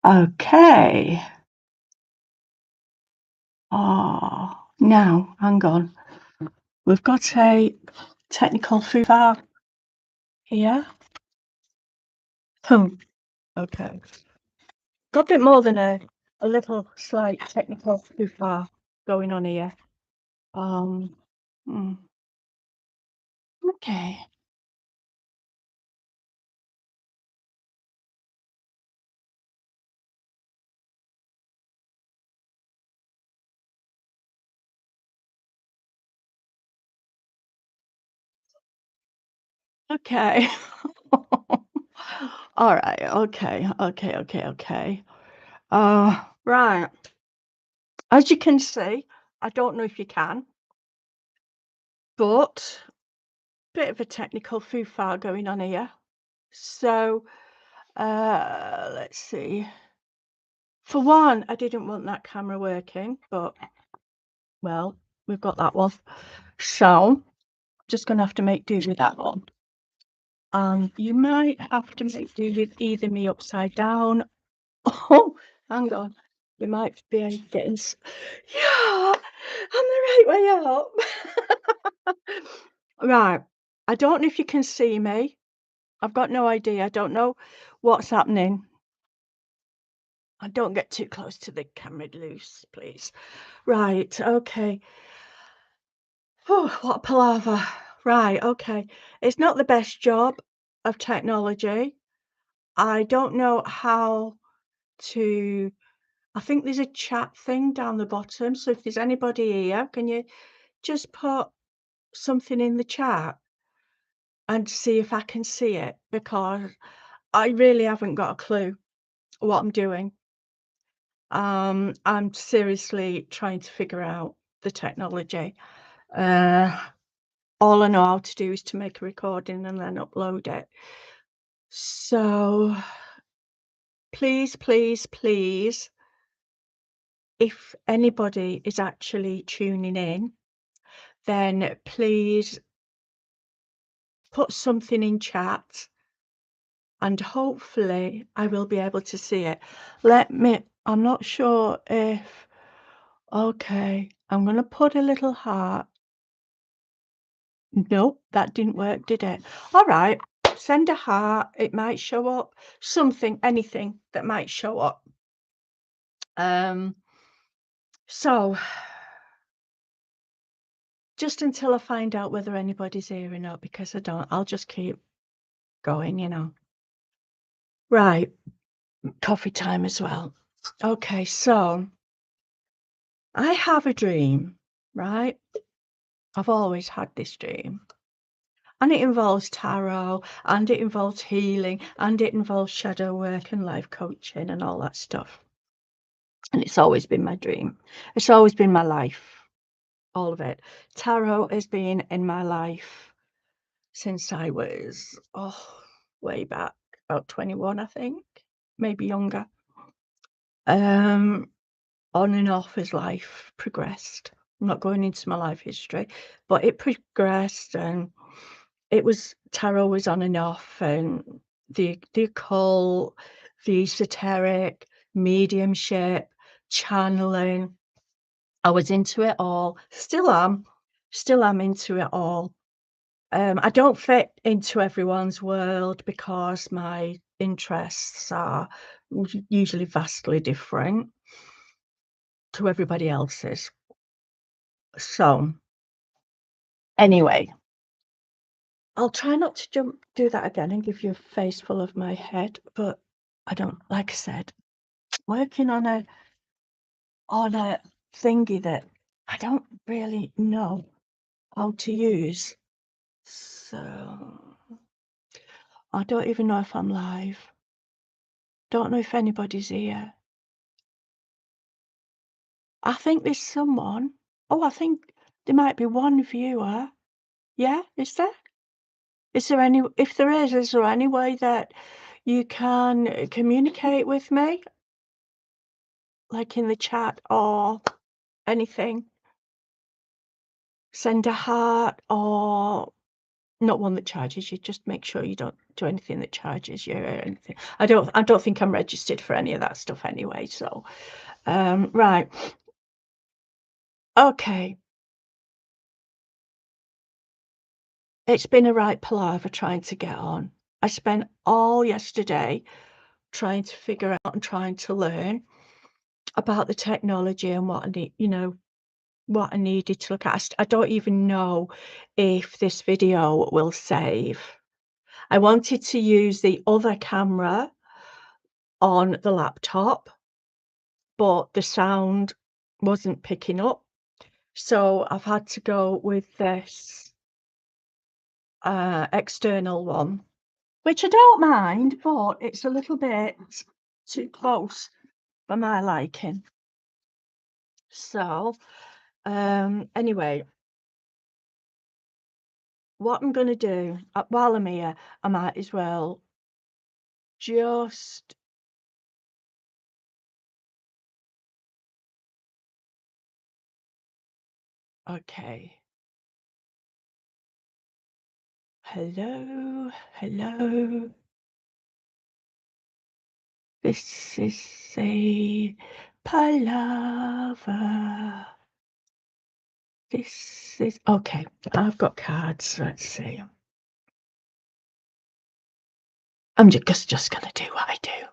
Okay. Now, hang on. We've got a technical foo-far here. Hmm. Okay. Got a bit more than a little slight technical foo-far going on here. Um, hmm, okay. Okay. All right. Okay. Right. As you can see, I don't know if you can, but bit of a technical foo-far going on here. So, let's see. For one, I didn't want that camera working, but well, we've got that one. So, just gonna have to make do with that one. You might have to make do with either me upside down. Oh, hang on. We might be getting. Yeah, I'm the right way up. Right. I don't know if you can see me. I've got no idea. I don't know what's happening. Don't get too close to the camera, loose, please. Right. Okay. Oh, what a palaver. Right. Okay. It's not the best job of technology. I don't know how to. I think there's a chat thing down the bottom. So if there's anybody here, can you just put something in the chat and see if I can see it? Because I really haven't got a clue what I'm doing. I'm seriously trying to figure out the technology. Uh, all I know how to do is to make a recording and then upload it. So please, if anybody is actually tuning in, then please put something in chat and hopefully I will be able to see it. I'm not sure if, okay, I'm going to put a little heart. Nope, that didn't work, did it? All right, send a heart. It might show up. Something, anything that might show up. Um, so just until I find out whether anybody's here or not, because I don't, I'll just keep going. Right, coffee time as well. Okay, so I have a dream, right? I've always had this dream. And it involves tarot, and it involves healing, and it involves shadow work and life coaching and all that stuff. And it's always been my dream. It's always been my life, all of it. Tarot has been in my life since I was, way back, about 21, I think, maybe younger. Um, on and off as life progressed. I'm not going into my life history, but it progressed and tarot was on and off, and the occult, the esoteric, mediumship, channeling. I was into it all. Still am into it all. I don't fit into everyone's world because my interests are usually vastly different to everybody else's. So, anyway, I'll try not to do that again and give you a face full of my head, but I don't, like I said, working on a thingy that I don't really know how to use. So I don't even know if I'm live. Don't know if anybody's here. I think there's someone. Oh, I think there might be one viewer. Yeah, is there? If there is there any way that you can communicate with me, like in the chat or anything? Send a heart or Not one that charges you, just make sure you don't do anything that charges you or anything. I don't think I'm registered for any of that stuff anyway, so, right. Okay. It's been a right palaver trying to get on. I spent all yesterday trying to figure out and trying to learn about the technology and what I need, what I needed to look at. I don't even know if this video will save. I wanted to use the other camera on the laptop, but the sound wasn't picking up. So I've had to go with this external one, which I don't mind, but it's a little bit too close for my liking. So, anyway, what I'm going to do while I'm here, I might as well just okay. Hello, hello. This is a palaver. This is okay. I've got cards. Let's see. I'm just gonna do what I do.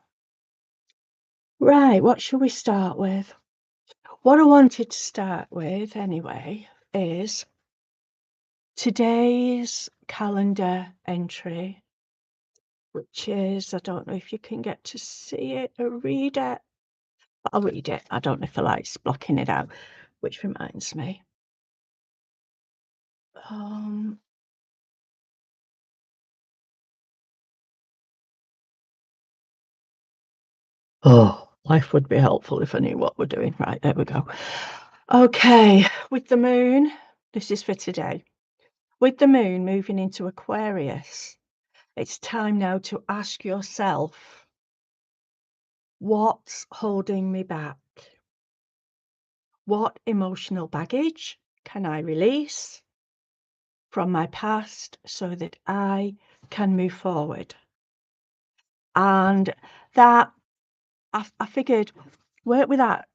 Right, what shall we start with? What I wanted to start with anyway is today's calendar entry, which is, I don't know if you can get to see it or read it, but I'll read it. I don't know if the light's blocking it out, which reminds me. Um, oh, life would be helpful if I knew what we're doing. Right, there we go. Okay, with the moon, this is for today. With the moon moving into Aquarius, it's time now to ask yourself, what's holding me back? What emotional baggage can I release from my past so that I can move forward? And that I figured work with that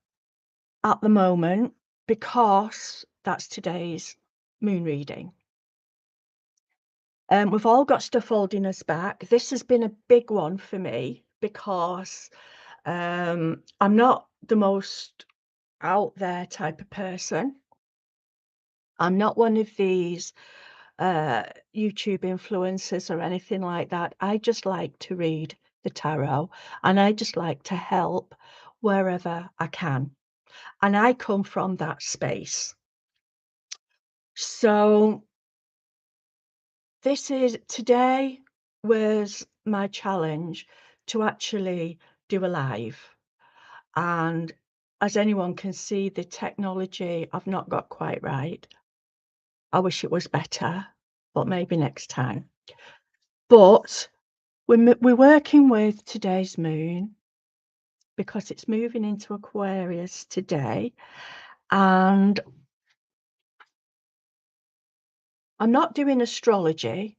at the moment because that's today's moon reading. We've all got stuff holding us back. This has been a big one for me because I'm not the most out there type of person. I'm not one of these YouTube influencers or anything like that. I just like to read the tarot and I just like to help wherever I can. And I come from that space. So today was my challenge to actually do a live. And as anyone can see, the technology I've not got quite right. I wish it was better, but maybe next time. But we're working with today's moon because it's moving into Aquarius today. And I'm not doing astrology.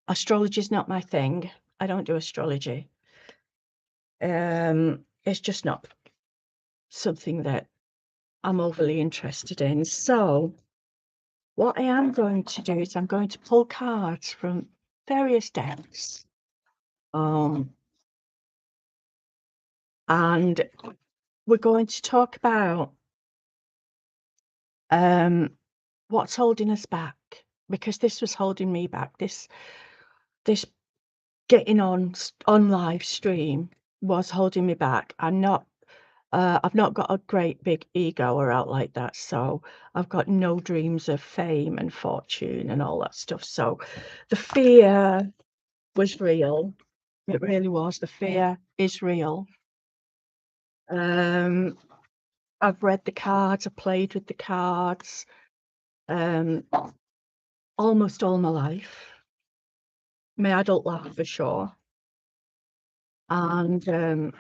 Astrology is not my thing. I don't do astrology. It's just not something that I'm overly interested in. So what I am going to do is I'm going to pull cards from various decks. And we're going to talk about what's holding us back, because this was holding me back. This getting on live stream was holding me back. I've not got a great big ego or out like that, so I've got no dreams of fame and fortune and all that stuff. So the fear was real. It really was. The fear is real. I've read the cards, I've played with the cards, almost all my life. My adult life for sure. And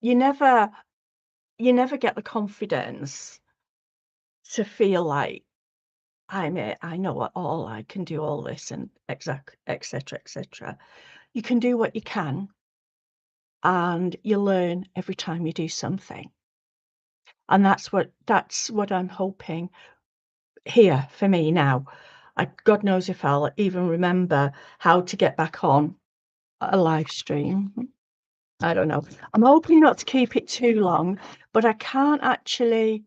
you never get the confidence to feel like I know it all, I can do all this and exact etcetera, etcetera. You can do what you can, and you learn every time you do something, and that's what I'm hoping here for me now. God knows if I'll even remember how to get back on a live stream. I don't know. I'm hoping not to keep it too long, but I can't actually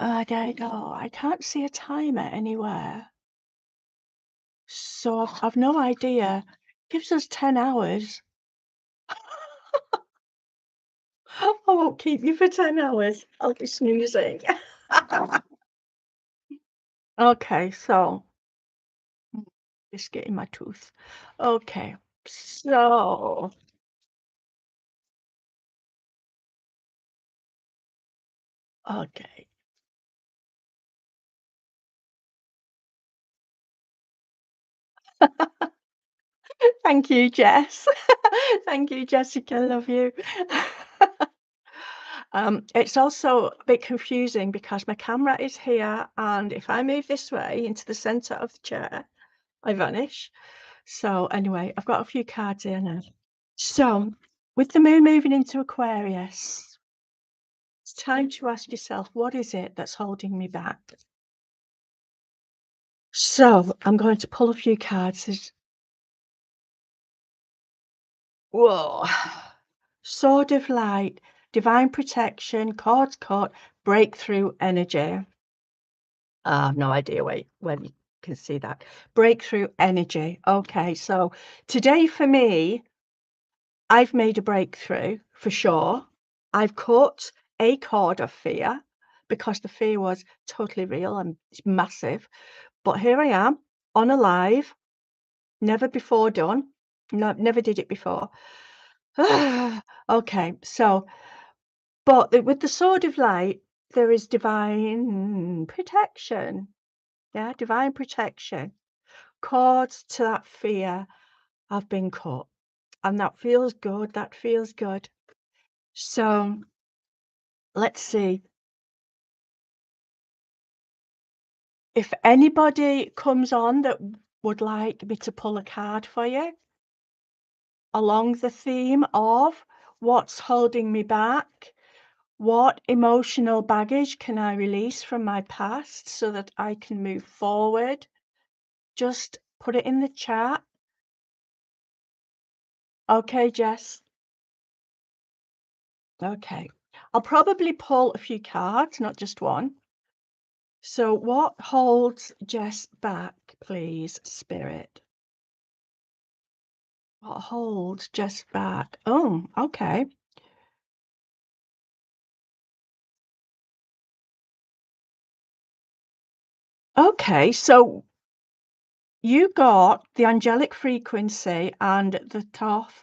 I don't know. I can't see a timer anywhere. So I've no idea. Gives us 10 hours. I won't keep you for 10 hours. I'll be snoozing. Okay, so biscuit in my tooth. Okay, so okay. Thank you, Jess. Thank you, Jessica. Love you. It's also a bit confusing because my camera is here, and if I move this way into the center of the chair, I vanish. So anyway, I've got a few cards here now. So with the moon moving into Aquarius, it's time to ask yourself, what is it that's holding me back? So I'm going to pull a few cards. Whoa. Sword of Light, divine protection, cards caught, breakthrough energy. I have no idea where you can see that. Breakthrough energy. Okay, so today for me, I've made a breakthrough for sure. I've caught a card of fear because the fear was totally real and it's massive. But here I am on a live, never before done. No, never did it before. Okay, so with the sword of light, there is divine protection. Yeah, divine protection. Cards to that fear have been cut. And that feels good. That feels good. So let's see. If anybody comes on that would like me to pull a card for you along the theme of what's holding me back, what emotional baggage can I release from my past so that I can move forward, just put it in the chat. Okay, Jess. Okay. I'll probably pull a few cards, not just one. So what holds Jess back, please, Spirit? What holds Jess back? Oh, okay. Okay, so you got the angelic frequency and the Thoth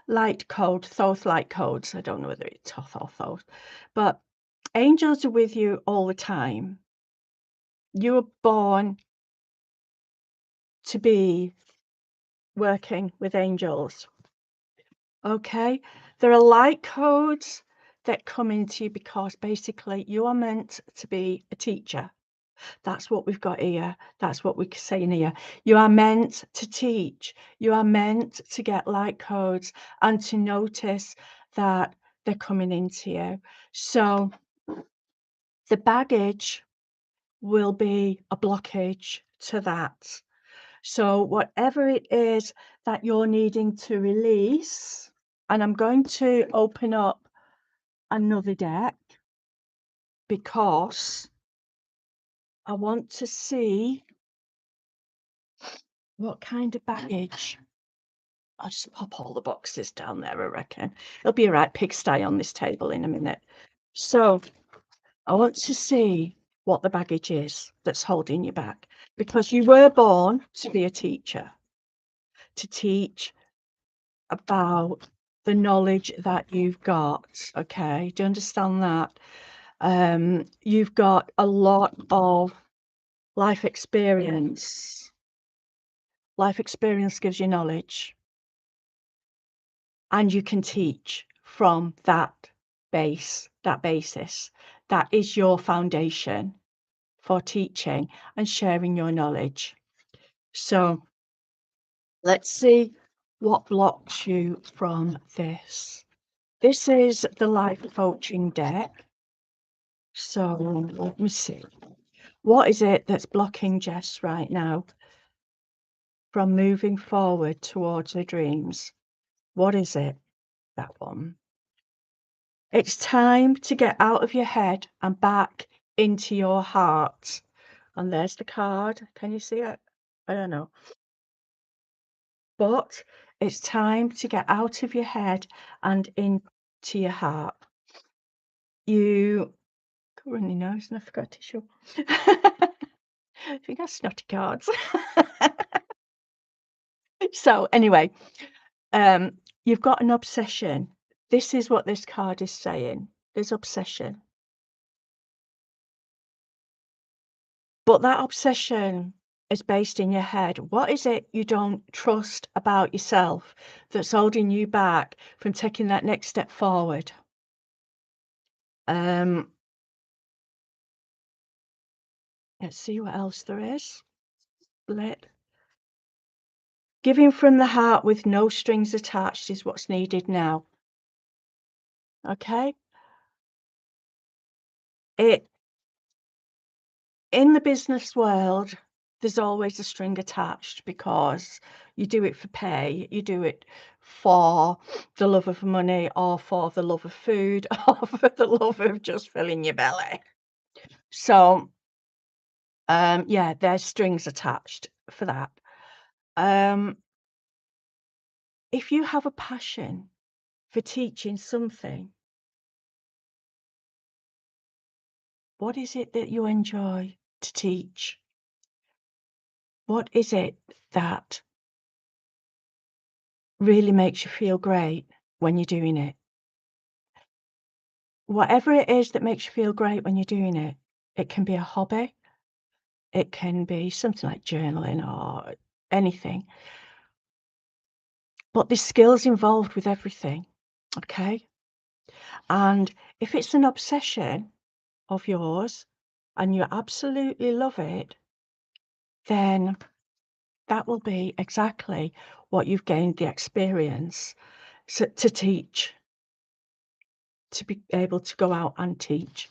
light code, Thoth light codes. I don't know whether it's Thoth or Thoth, but angels are with you all the time. You were born to be working with angels. Okay, there are light codes that come into you because basically you are meant to be a teacher. That's what we've got here. That's what we're saying here. You are meant to teach. You are meant to get light codes and to notice that they're coming into you. So the baggage will be a blockage to that. So whatever it is that you're needing to release, and I'm going to open up another deck because I want to see what kind of baggage. I'll just pop all the boxes down there, I reckon. It'll be a right pigsty on this table in a minute. So I want to see what the baggage is that's holding you back because you were born to be a teacher, to teach about the knowledge that you've got. Okay, do you understand that? You've got a lot of life experience. Life experience gives you knowledge, and you can teach from that basis. That is your foundation. for teaching and sharing your knowledge. So let's see what blocks you from this. This is the life coaching deck. So let me see. What is it that's blocking Jess right now from moving forward towards her dreams? What is it? That one. It's time to get out of your head and back into your heart. And there's the card. Can you see it? I don't know. But it's time to get out of your head and into your heart. You got runny nose and I forgot tissue. I think that's snotty cards. So anyway, you've got an obsession. This is what this card is saying. There's obsession. But that obsession is based in your head. What is it you don't trust about yourself that's holding you back from taking that next step forward? Let's see what else there is. Split. Giving from the heart with no strings attached is what's needed now. Okay? In the business world, there's always a string attached because you do it for pay, you do it for the love of money or for the love of food or for the love of just filling your belly. So, yeah, there's strings attached for that. If you have a passion for teaching something, what is it that you enjoy to teach? What is it that really makes you feel great when you're doing it? Whatever it is that makes you feel great when you're doing it, it can be a hobby, it can be something like journaling or anything. But there's skills involved with everything, okay? And if it's an obsession of yours and you absolutely love it, then that will be exactly what you've gained the experience to teach, to be able to go out and teach.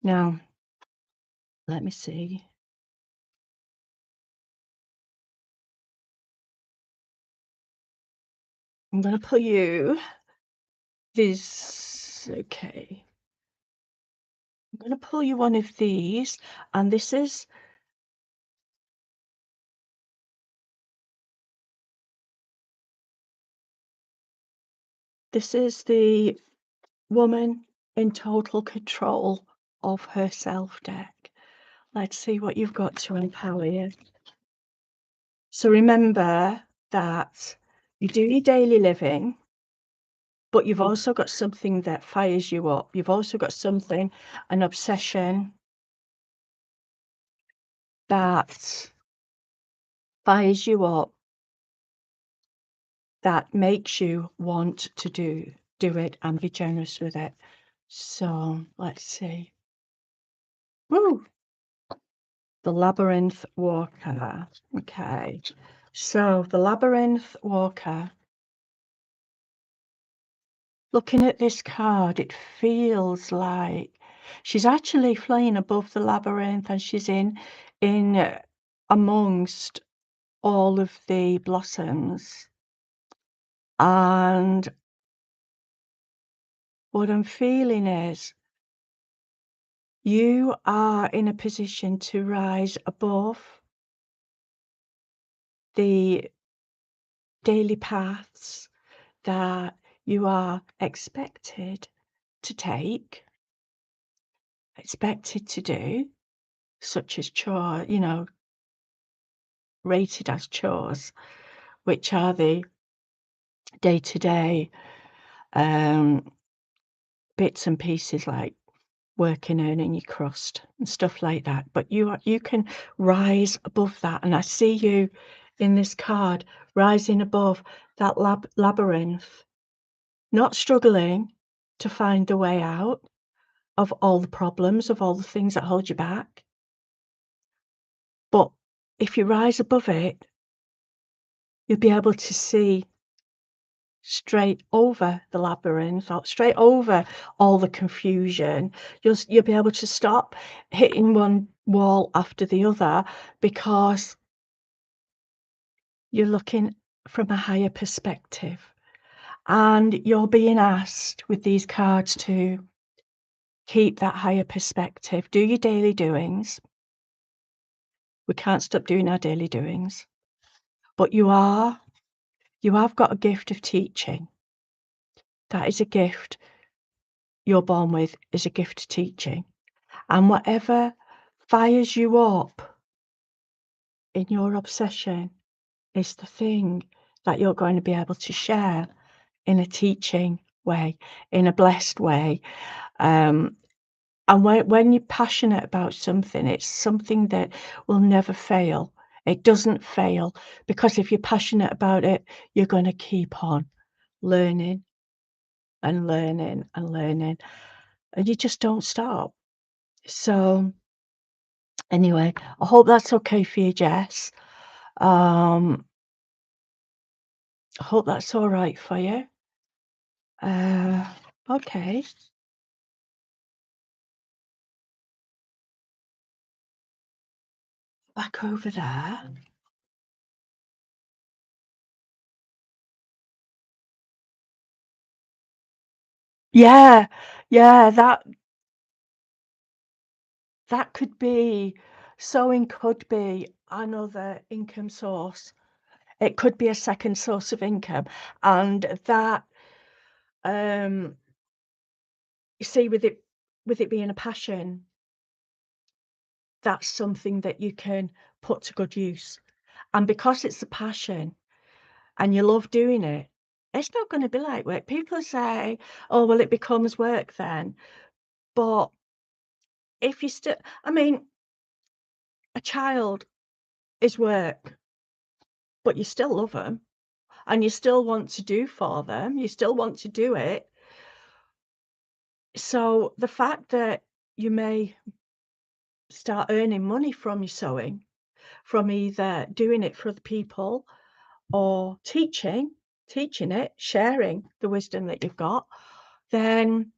Now, let me see. I'm going to pull you this. Okay. I'm going to pull you one of these, and this is the woman in total control of herself deck. Let's see what you've got to empower you. So remember that you do your daily living, but you've also got something that fires you up. You've also got something, an obsession that fires you up, that makes you want to do it and be generous with it. So let's see. Woo! The Labyrinth Walker. Okay. So the Labyrinth Walker. Looking at this card, it feels like she's actually flying above the labyrinth and she's in amongst all of the blossoms. And what I'm feeling is you are in a position to rise above the daily paths that you are expected to take, expected to do, such as chore, rated as chores, which are the day-to-day bits and pieces like working, earning your crust and stuff like that. But you can rise above that, and I see you in this card rising above that labyrinth, not struggling to find the way out of all the problems, of all the things that hold you back, But if you rise above it, you'll be able to see straight over the labyrinth or straight over all the confusion. You'll be able to stop hitting one wall after the other because you're looking from a higher perspective. And you're being asked with these cards to keep that higher perspective. Do your daily doings. We can't stop doing our daily doings. But you have got a gift of teaching. That is a gift you're born with, is a gift of teaching. And whatever fires you up in your obsession is the thing that you're going to be able to share in a teaching way, in a blessed way. And when you're passionate about something, it's something that will never fail. It doesn't fail because if you're passionate about it, you're going to keep on learning and learning and learning, and you just don't stop. So, anyway, I hope that's okay for you, Jess. Um, I hope that's all right for you. Uh, okay. Back over there. Yeah, yeah, that could be sewing could be another income source. It could be a second source of income, and that, um, you see, with it being a passion, that's something that you can put to good use, and because it's a passion and you love doing it, it's not gonna be like work. People say, "Oh, well, it becomes work then," but if you still I mean, a child is work, but you still love them. And you still want to do for them, you still want to do it. So the fact that you may start earning money from your sewing, from either doing it for other people or teaching it, sharing the wisdom that you've got, then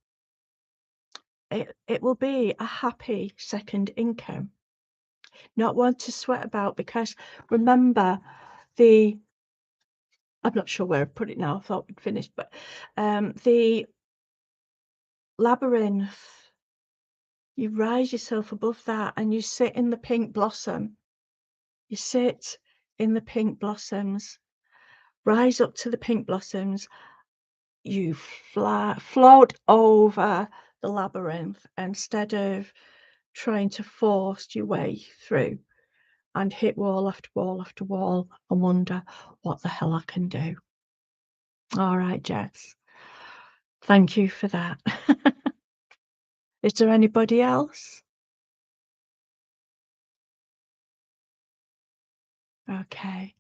it will be a happy second income, not one to sweat about because remember the I'm not sure where I put it now, I thought we'd finished, but the labyrinth. You rise yourself above that and you sit in the pink blossom. You sit in the pink blossoms, rise up to the pink blossoms. You float over the labyrinth instead of trying to force your way through and hit wall after wall after wall and wonder what the hell I can do. All right, Jess. Thank you for that. Is there anybody else? Okay.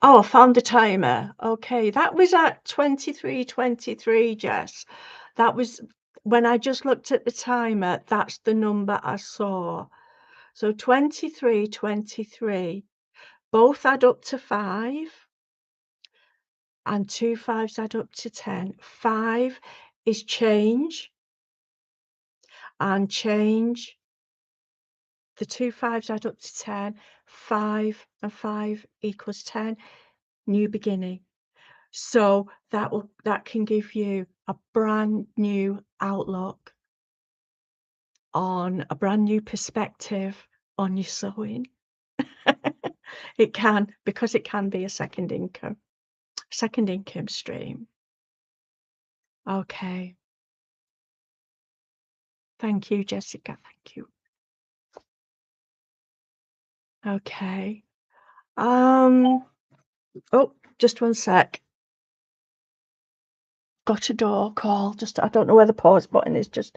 Oh, I found the timer. Okay, that was at 23:23, Jess. That was when I just looked at the timer, that's the number I saw. So 23:23, both add up to 5, and 2 fives add up to 10. 5 is change, and change, the 2 fives add up to 10. 5 and 5 equals 10, new beginning. So that can give you a brand new outlook on a brand new perspective on your sewing. It can, because it can be a second income stream. Okay. Thank you, Jessica. Thank you. Okay. Oh, just one sec. Got a door call. Just I don't know where the pause button is. Just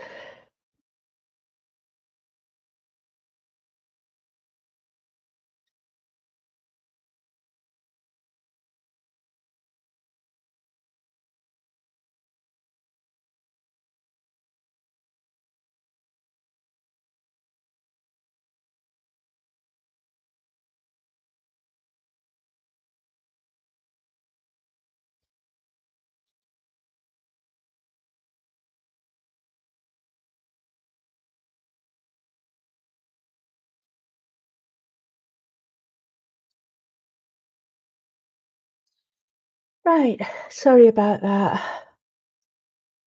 Right, sorry about that.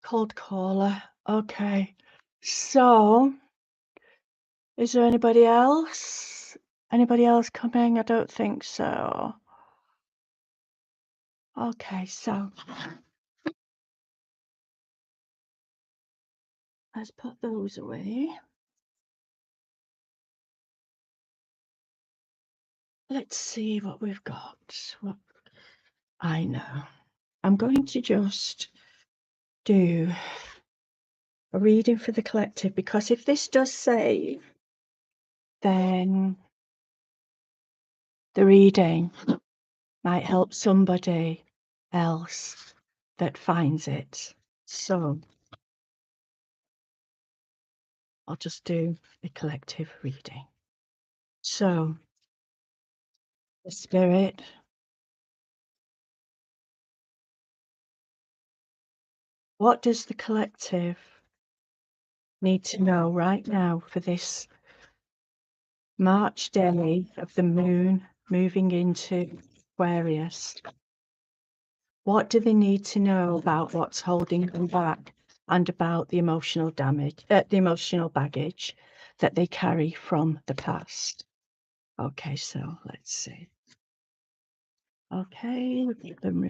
Cold caller. Okay. So, is there anybody else? Anybody else coming? I don't think so. Okay, so let's put those away. Let's see what we've got. What I know. I'm going to just do a reading for the collective, because if this does save, then the reading might help somebody else that finds it. So I'll just do a collective reading. So, the spirit, what does the collective need to know right now for this March day of the moon moving into Aquarius? What do they need to know about what's holding them back and about the emotional damage, the emotional baggage that they carry from the past? Okay, so let's see. Okay, let them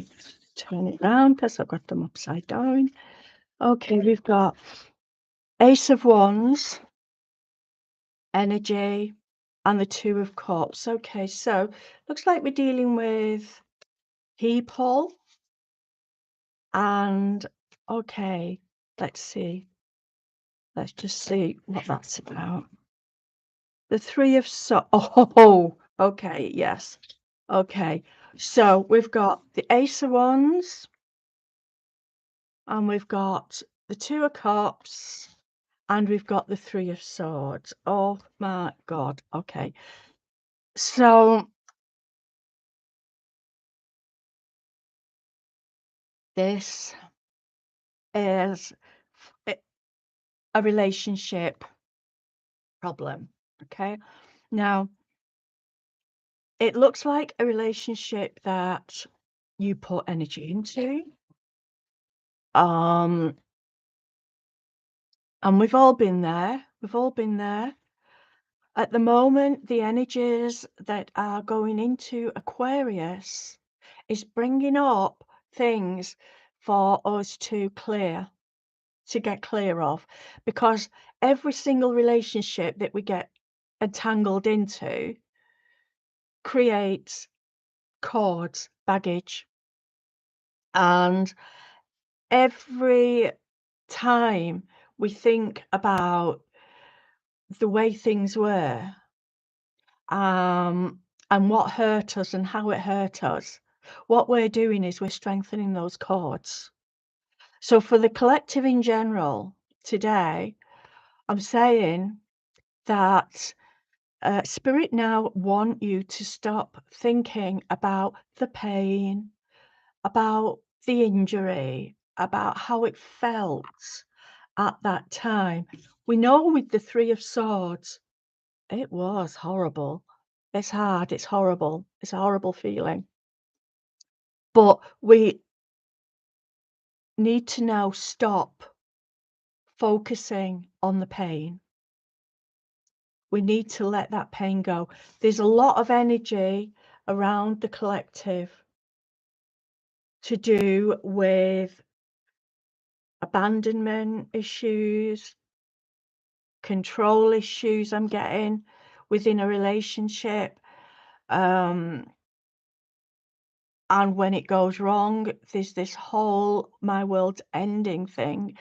turn it round because I've got them upside down. Okay, we've got Ace of Wands, energy, and the Two of Cups. Okay, so looks like we're dealing with people. And okay, let's see. Let's just see what that's about. The Three of Oh, okay, yes. Okay, so we've got the Ace of Wands, and we've got the Two of Cups, and we've got the Three of Swords. Oh my God. Okay. So this is a relationship problem. Okay. Now, it looks like a relationship that you put energy into. And we've all been there. We've all been there. At the moment, the energies that are going into Aquarius is bringing up things for us to get clear of, because every single relationship that we get entangled into creates cords, baggage, and every time we think about the way things were, and what hurt us and how it hurt us, what we're doing is we're strengthening those cords. So for the collective in general today, I'm saying that Spirit now want you to stop thinking about the pain, about the injury, about how it felt at that time. We know with the Three of Swords, it was horrible. It's hard, it's horrible. It's a horrible feeling. But we need to now stop focusing on the pain. We need to let that pain go. There's a lot of energy around the collective to do with abandonment issues, control issues I'm getting within a relationship. And when it goes wrong, there's this whole my world's ending thing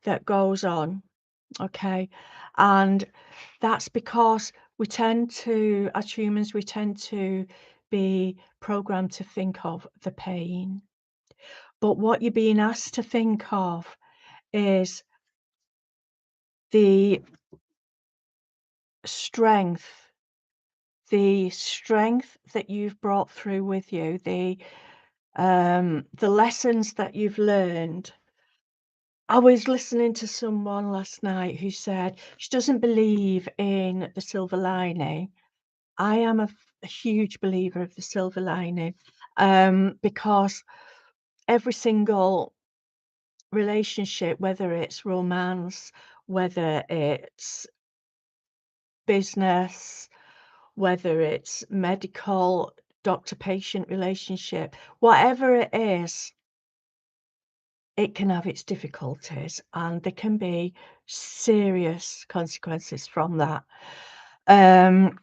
that goes on. Okay. And that's because we tend to, as humans, we tend to be programmed to think of the pain. But what you're being asked to think of is the strength, the strength that you've brought through with you, the lessons that you've learned. I was listening to someone last night who said she doesn't believe in the silver lining. I am a huge believer of the silver lining, because every single relationship, whether it's romance, whether it's business, whether it's medical, doctor-patient relationship, whatever it is, it can have its difficulties and there can be serious consequences from that. Um,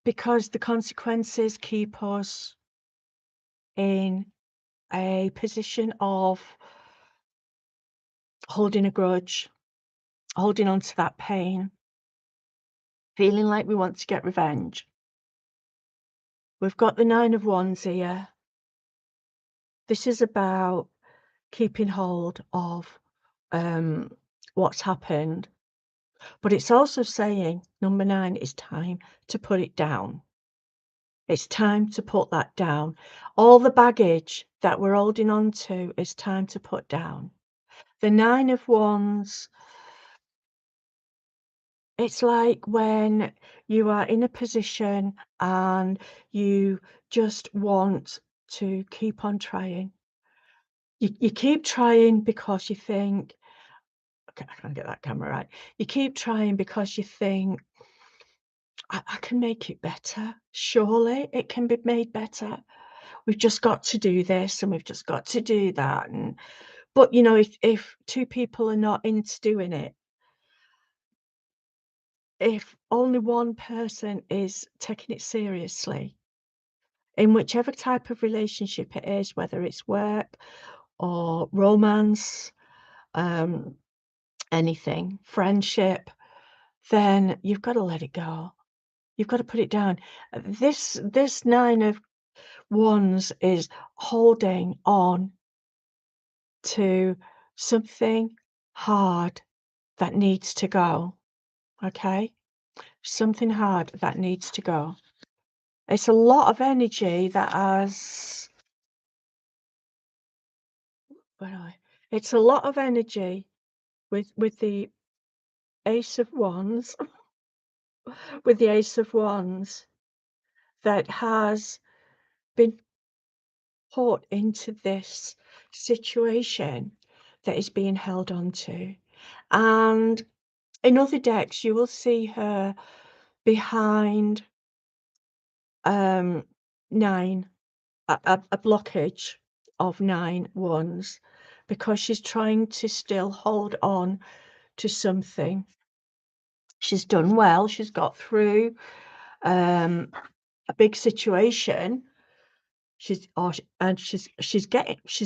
because the consequences keep us in a position of holding a grudge, holding on to that pain, feeling like we want to get revenge. We've got the Nine of Wands here. This is about keeping hold of what's happened, but it's also saying number 9 is time to put it down. It's time to put that down. All the baggage that we're holding on to is time to put down. The Nine of Wands, it's like when you are in a position and you just want to keep on trying. You keep trying because you think, okay, I can't get that camera right. You keep trying because you think, I can make it better. Surely it can be made better. We've just got to do this and we've just got to do that. And but you know, if two people are not into doing it, if only one person is taking it seriously, in whichever type of relationship it is, whether it's work or romance, um, anything, friendship, then you've got to let it go. You've got to put it down. This Nine of Wands is holding on to something hard that needs to go. Okay? Something hard that needs to go. It's a lot of energy that has where are I? It's a lot of energy with the Ace of Wands, with the Ace of Wands that has been put into this situation that is being held on to. And in other decks, you will see her behind 9, a blockage of 9 wands because she's trying to still hold on to something. She's done well. She's got through a big situation. She's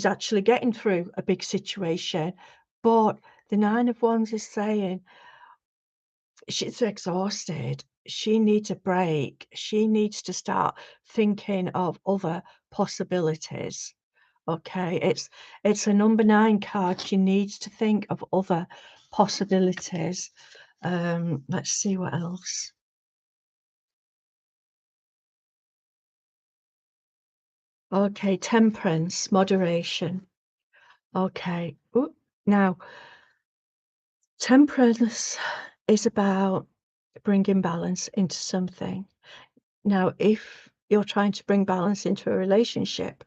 actually getting through a big situation, but the Nine of Wands is saying she's exhausted. She needs a break. She needs to start thinking of other possibilities. Okay, it's a number 9 card. She needs to think of other possibilities. Let's see what else. Okay, temperance, moderation. Okay. Ooh, now, temperance is about bringing balance into something. Now, if you're trying to bring balance into a relationship,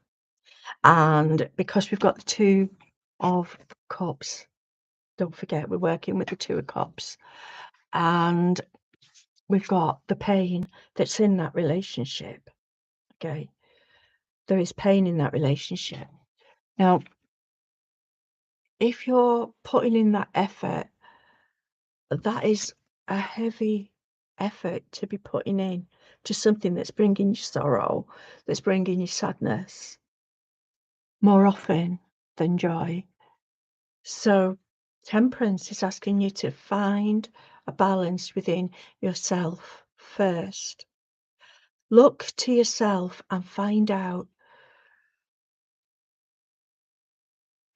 and because we've got the Two of Cups, don't forget we're working with the Two of Cups, and we've got the pain that's in that relationship. Okay, there is pain in that relationship. Now, if you're putting in that effort, that is a heavy effort to be putting in to something that's bringing you sorrow, that's bringing you sadness more often than joy. So, temperance is asking you to find a balance within yourself first. Look to yourself and find out,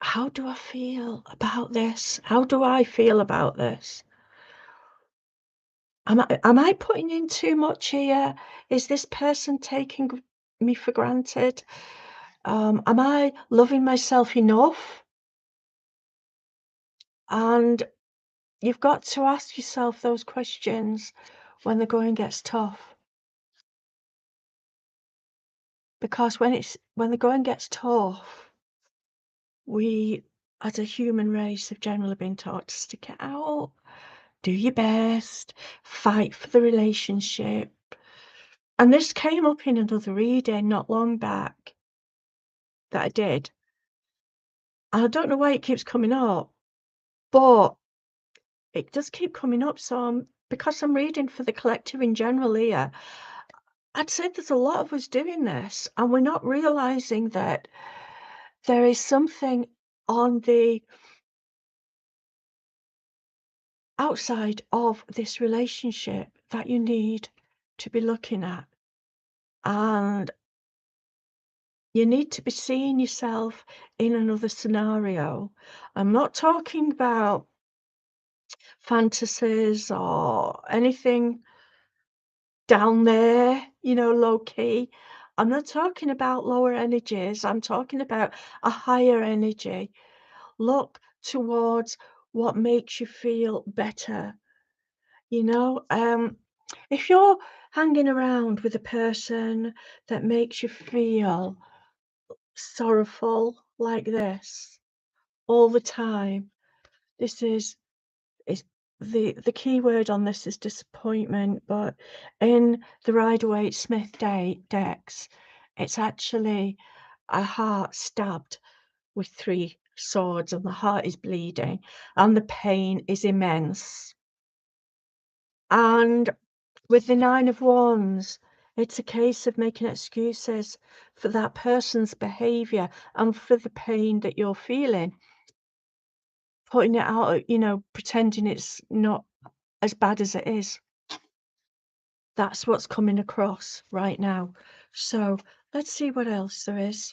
how do I feel about this? How do I feel about this? Am I putting in too much here? Is this person taking me for granted? Am I loving myself enough? And you've got to ask yourself those questions when the going gets tough. because when the going gets tough, we, as a human race, have generally been taught to stick it out, do your best, fight for the relationship. And this came up in another reading not long back that I did. And I don't know why it keeps coming up, but it does keep coming up. So because I'm reading for the collective in general here, I'd say there's a lot of us doing this, and we're not realizing that there is something on the outside of this relationship that you need to be looking at. And you need to be seeing yourself in another scenario. I'm not talking about fantasies or anything down there, low key. I'm not talking about lower energies. I'm talking about a higher energy. Look towards what makes you feel better. If you're hanging around with a person that makes you feel sorrowful like this all the time, this is the key word on this is disappointment, but in the Rider-Waite-Smith decks, it's actually a heart stabbed with 3 swords, and the heart is bleeding, and the pain is immense. And with the 9 of Wands, it's a case of making excuses for that person's behavior and for the pain that you're feeling, putting it out, pretending it's not as bad as it is. That's what's coming across right now. So let's see what else there is.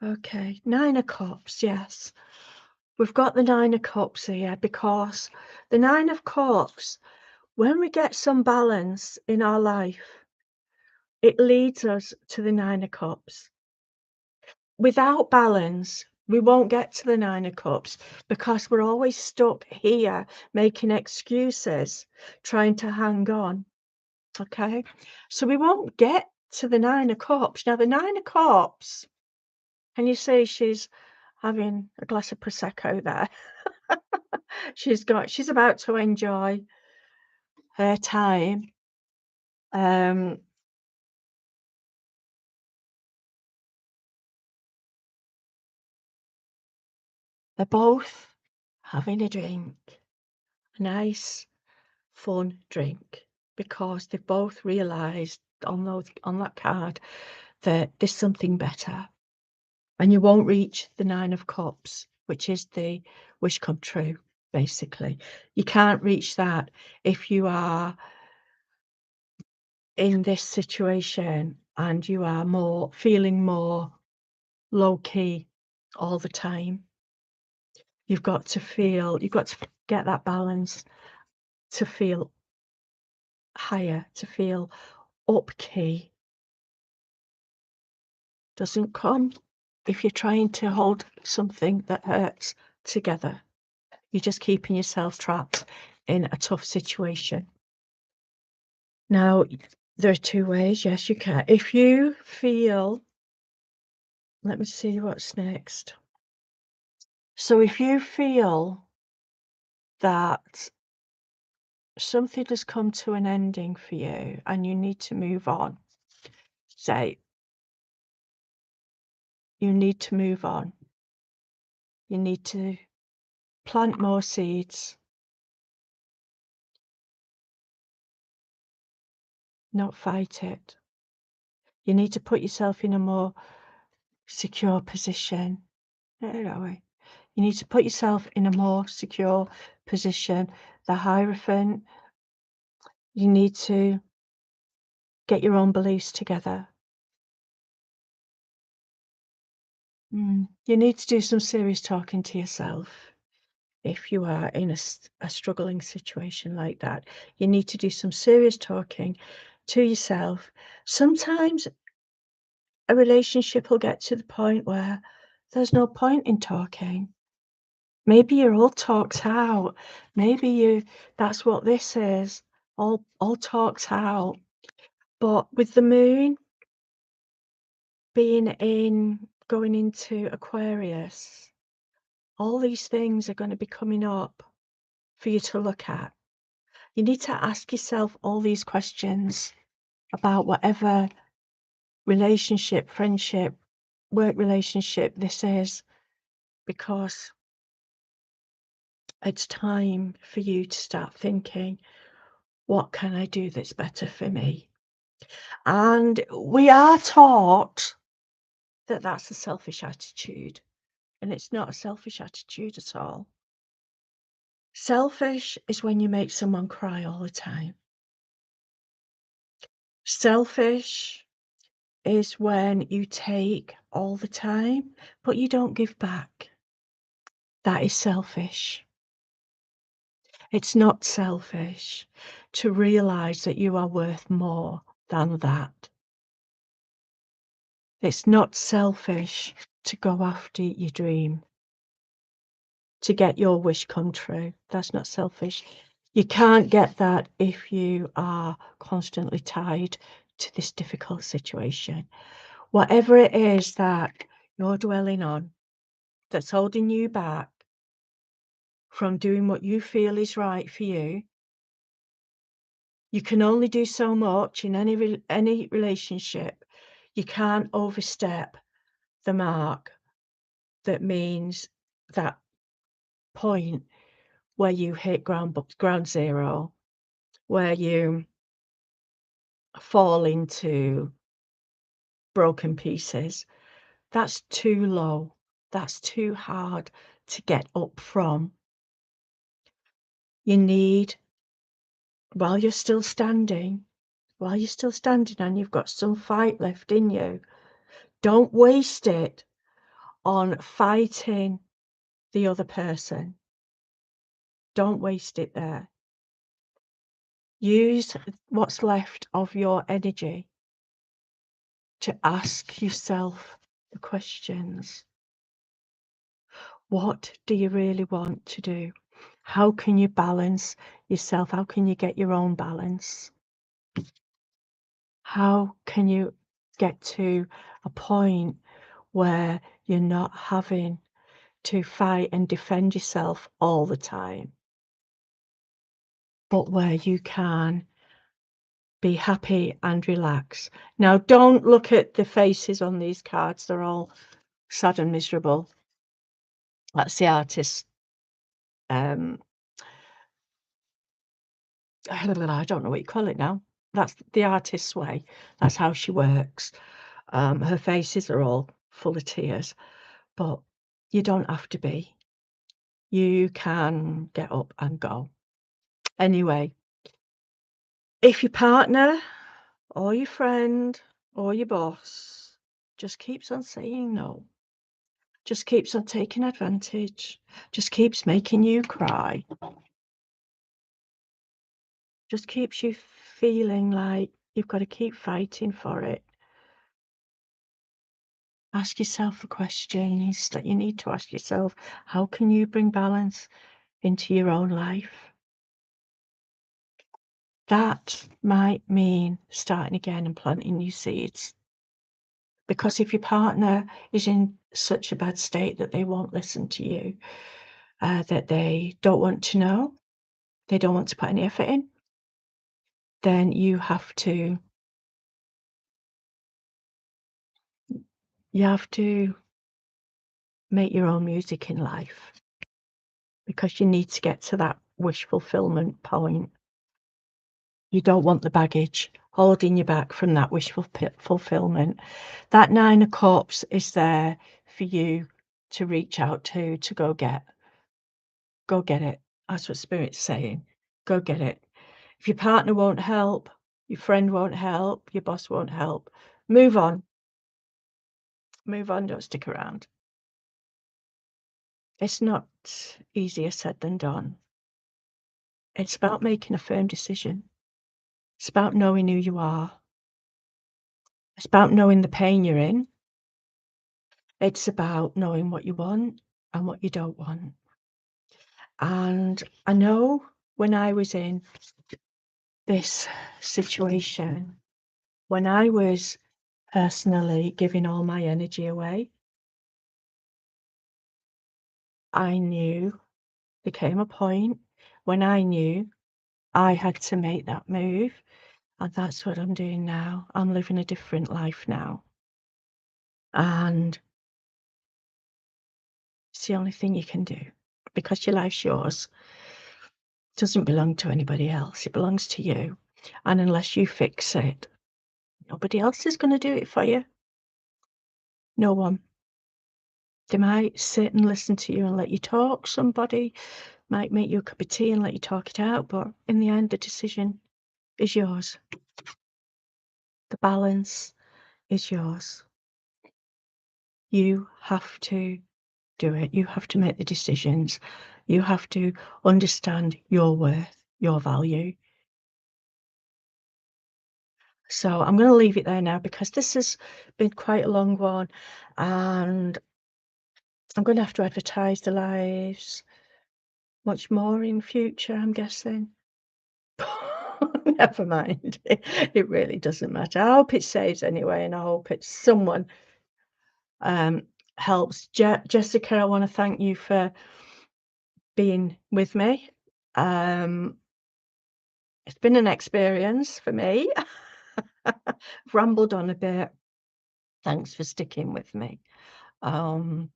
Okay, 9 of Cups, yes. We've got the 9 of Cups here because the 9 of Cups, when we get some balance in our life, it leads us to the 9 of Cups. Without balance, we won't get to the 9 of Cups because we're always stuck here making excuses, trying to hang on. Okay, so we won't get to the 9 of Cups. Now, the 9 of Cups, can you see she's having a glass of Prosecco there? She's about to enjoy her time. They're both having a drink, a nice, fun drink, because they've both realised on that card that there's something better. And you won't reach the 9 of Cups, which is the wish come true, basically. You can't reach that if you are in this situation and you are feeling more low key all the time. You've got to get that balance to feel higher, to feel up key. Doesn't come if you're trying to hold something that hurts together. You're just keeping yourself trapped in a tough situation. Now, there are 2 ways. Yes, you can. If you feel, let me see what's next. So if you feel that something has come to an ending for you and you need to move on, say, you need to move on. You need to plant more seeds, not fight it. You need to put yourself in a more secure position. You need to put yourself in a more secure position. The Hierophant, you need to get your own beliefs together. You need to do some serious talking to yourself. If you are in a struggling situation like that, you need to do some serious talking to yourself. Sometimes a relationship will get to the point where there's no point in talking. Maybe you're all talked out. Maybe that's what this is, all talked out. But with the moon, going into Aquarius, all these things are going to be coming up for you to look at. You need to ask yourself all these questions about whatever relationship, friendship, work relationship this is, because it's time for you to start thinking, what can I do that's better for me? And we are taught that that's a selfish attitude, and it's not a selfish attitude at all. Selfish is when you make someone cry all the time. Selfish is when you take all the time, but you don't give back. That is selfish. It's not selfish to realize that you are worth more than that. It's not selfish to go after your dream, to get your wish come true. That's not selfish. You can't get that if you are constantly tied to this difficult situation. Whatever it is that you're dwelling on that's holding you back from doing what you feel is right for you, you can only do so much in any relationship. You can't overstep the mark. That means that point where you hit ground zero, where you fall into broken pieces. That's too low. That's too hard to get up from. You need, while you're still standing and you've got some fight left in you, don't waste it on fighting the other person. Don't waste it there. Use what's left of your energy to ask yourself the questions. What do you really want to do? How can you balance yourself? How can you get your own balance? How can you get to a point where you're not having to fight and defend yourself all the time, but where you can be happy and relax? Now, don't look at the faces on these cards. They're all sad and miserable. That's the artist. I don't know what you call it now. That's the artist's way. That's how she works. Her faces are all full of tears, but you don't have to be. You can get up and go. Anyway, if your partner or your friend or your boss just keeps on saying no, just keeps on taking advantage, just keeps making you cry, just keeps you feeling like you've got to keep fighting for it, ask yourself the questions that you need to ask yourself. How can you bring balance into your own life? That might mean starting again and planting new seeds. Because if your partner is in such a bad state that they won't listen to you, that they don't want to know, they don't want to put any effort in, then you have to make your own music in life, because you need to get to that wish fulfillment point. You don't want the baggage holding you back from that wish fulfillment. That Nine of Cups is there for you to reach out to go get. Go get it. That's what Spirit's saying. Go get it. If your partner won't help, your friend won't help, your boss won't help, move on. Move on, don't stick around. It's not easier said than done. It's about making a firm decision. It's about knowing who you are. It's about knowing the pain you're in. It's about knowing what you want and what you don't want. And I know when I was in this situation, when I was personally giving all my energy away. I knew there came a point when I knew I had to make that move, and that's what I'm doing now. I'm living a different life now, and it's the only thing you can do because your life's yours. It doesn't belong to anybody else. It belongs to you, and unless you fix it, nobody else is going to do it for you. No one. They might sit and listen to you and let you talk. Somebody might make you a cup of tea and let you talk it out, but in the end, the decision is yours. The balance is yours. You have to do it. You have to make the decisions. You have to understand your worth, your value. So I'm going to leave it there now because this has been quite a long one, and I'm going to have to advertise the lives much more in future, I'm guessing. Never mind. It really doesn't matter. I hope it saves anyway, and I hope it's someone helps. Jessica, I want to thank you for being with me. It's been an experience for me. Rambled on a bit. Thanks for sticking with me. I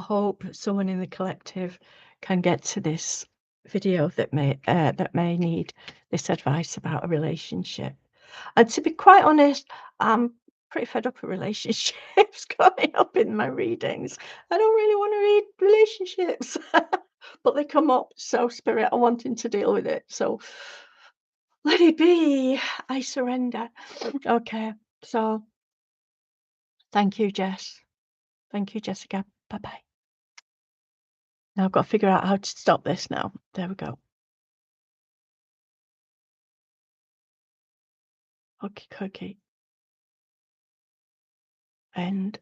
hope someone in the collective can get to this video that may need this advice about a relationship. And to be quite honest, I'm pretty fed up with relationships coming up in my readings. I don't really want to read relationships, but they come up. So, Spirit, I'm wanting to deal with it. So, let it be. I surrender. Okay. So, thank you, Jess. Thank you, Jessica. Bye bye. Now I've got to figure out how to stop this now. There we go. Okay, okay. And